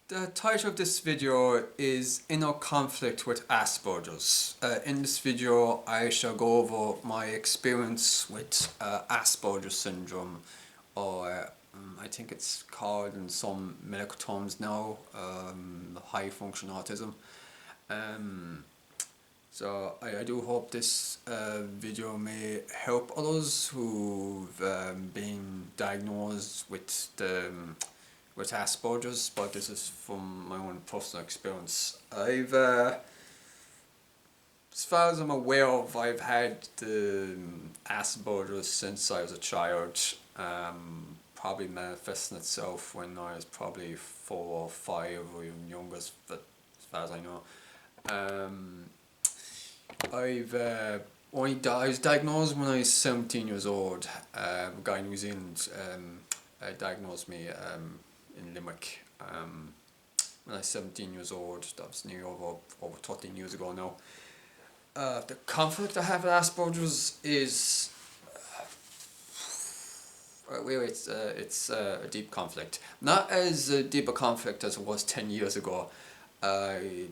The title of this video is Inner Conflict with Asperger's. In this video I shall go over my experience with Asperger syndrome, or I think it's called in some medical terms now, high function autism. So I do hope this video may help others who've been diagnosed with Asperger's, but this is from my own personal experience. As far as I'm aware of, I've had the Asperger's since I was a child. Probably manifesting itself when I was probably 4 or 5 or even younger, as far as I know. I was diagnosed when I was 17 years old. A guy in New Zealand diagnosed me in Limerick when I was 17 years old. That was nearly over 13 years ago now. The conflict I have with Asperger's is it's a deep conflict. Not as deep a conflict as it was 10 years ago. The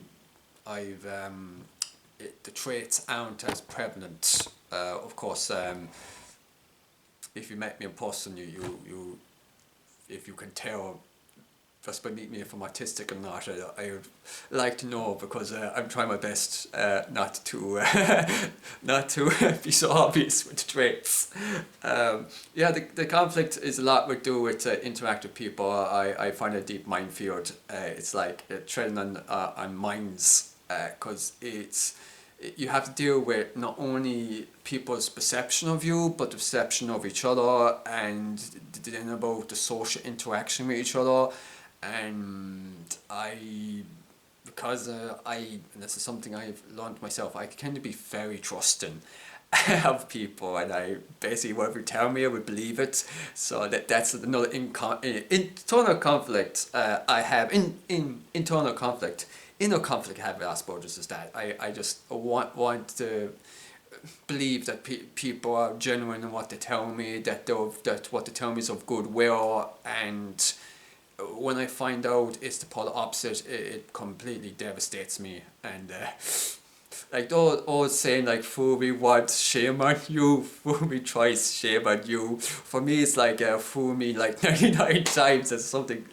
traits aren't as prevalent. Of course, if you met me in person, if you can tell just by meeting me if I'm autistic or not, I would like to know, because I'm trying my best not to not to be so obvious with the traits. The conflict is a lot to do with interact with people. I find a deep minefield. It's like treading on mines, because you have to deal with not only people's perception of you, but the perception of each other, and then about the social interaction with each other. And because and this is something I've learned myself, I tend to be very trusting of people, and I basically, whatever you tell me, I would believe it. So that's another internal conflict I have. Internal conflict. Inner conflict I have with Asperger's is that I just want to believe that people are genuine in what they tell me, that what they tell me is of goodwill, and when I find out it's the polar opposite, it completely devastates me. And like those saying like, fool me once, shame on you, fool me twice, shame on you. For me it's like fool me like 99 times or something.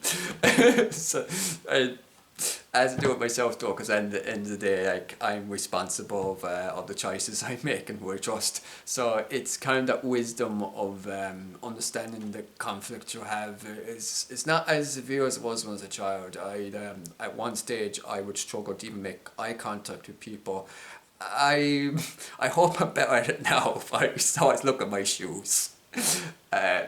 So I have to do it myself though, because at the end of the day, like, I'm responsible of the choices I make and who I trust. So it's kind of that wisdom of understanding the conflict you have. It's not as severe as it was when I was a child. At one stage I would struggle to even make eye contact with people. I hope I'm better at it now. If I always look at my shoes.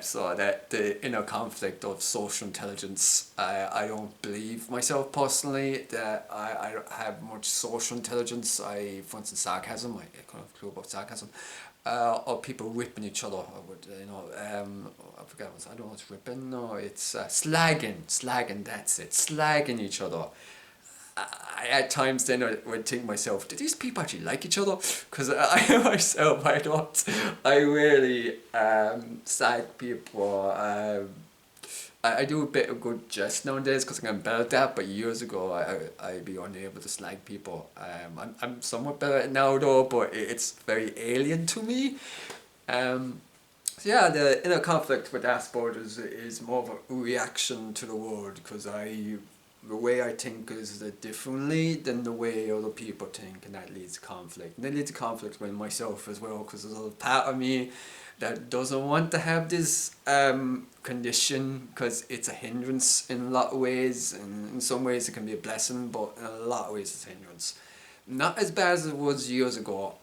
So that the inner conflict of social intelligence, I don't believe myself personally that I don't have much social intelligence. For instance, sarcasm, I kind of clue about sarcasm, or people ripping each other. I would, I forget I don't know what's ripping. No, it's slagging. That's it, slagging each other. I at times then I would think to myself, do these people actually like each other? Because I myself, I really slag people. I do a bit of good jest nowadays because I'm better at that, but years ago I'd be unable to slag people. I'm somewhat better at it now though, but it's very alien to me. So yeah, the inner conflict with Asperger's is more of a reaction to the world, because the way I think is differently than the way other people think, and that leads to conflict. And that leads to conflict with myself as well, because there's a part of me that doesn't want to have this condition, because it's a hindrance in a lot of ways, and in some ways it can be a blessing, but in a lot of ways it's a hindrance. Not as bad as it was years ago,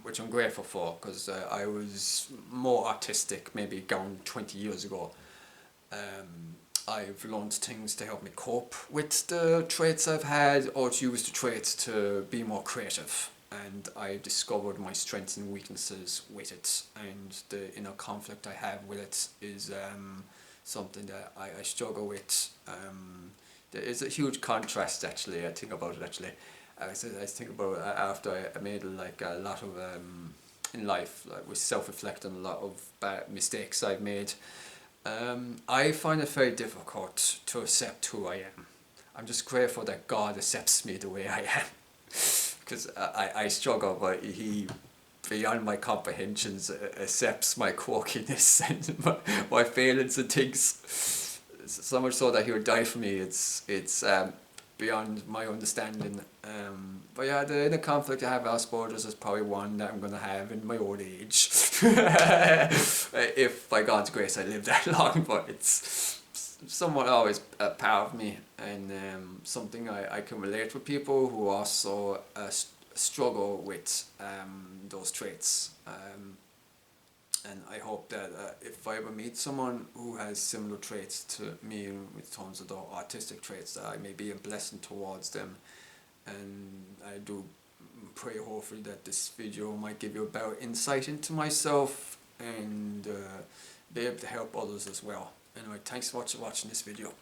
which I'm grateful for, because I was more autistic maybe around 20 years ago. I've learned things to help me cope with the traits I've had, or to use the traits to be more creative. And I've discovered my strengths and weaknesses with it, and the inner conflict I have with it is something that I struggle with. There is a huge contrast actually, I think about it actually. I think about it after I made like a lot of, in life, like, was self-reflecting a lot of bad mistakes I've made. I find it very difficult to accept who I am. I'm just grateful that God accepts me the way I am. Because I struggle, but He, beyond my comprehensions, accepts my quirkiness and my failings and things. So much so that He would die for me. It's beyond my understanding. But yeah, the inner conflict I have with Asperger's is probably one that I'm going to have in my old age. If by God's grace I live that long, but it's somewhat always a part of me, and something I can relate with people who also struggle with those traits. And I hope that if I ever meet someone who has similar traits to me in terms of the autistic traits, that I may be a blessing towards them. And I do pray hopefully that this video might give you a better insight into myself and be able to help others as well. Anyway, thanks for watching this video.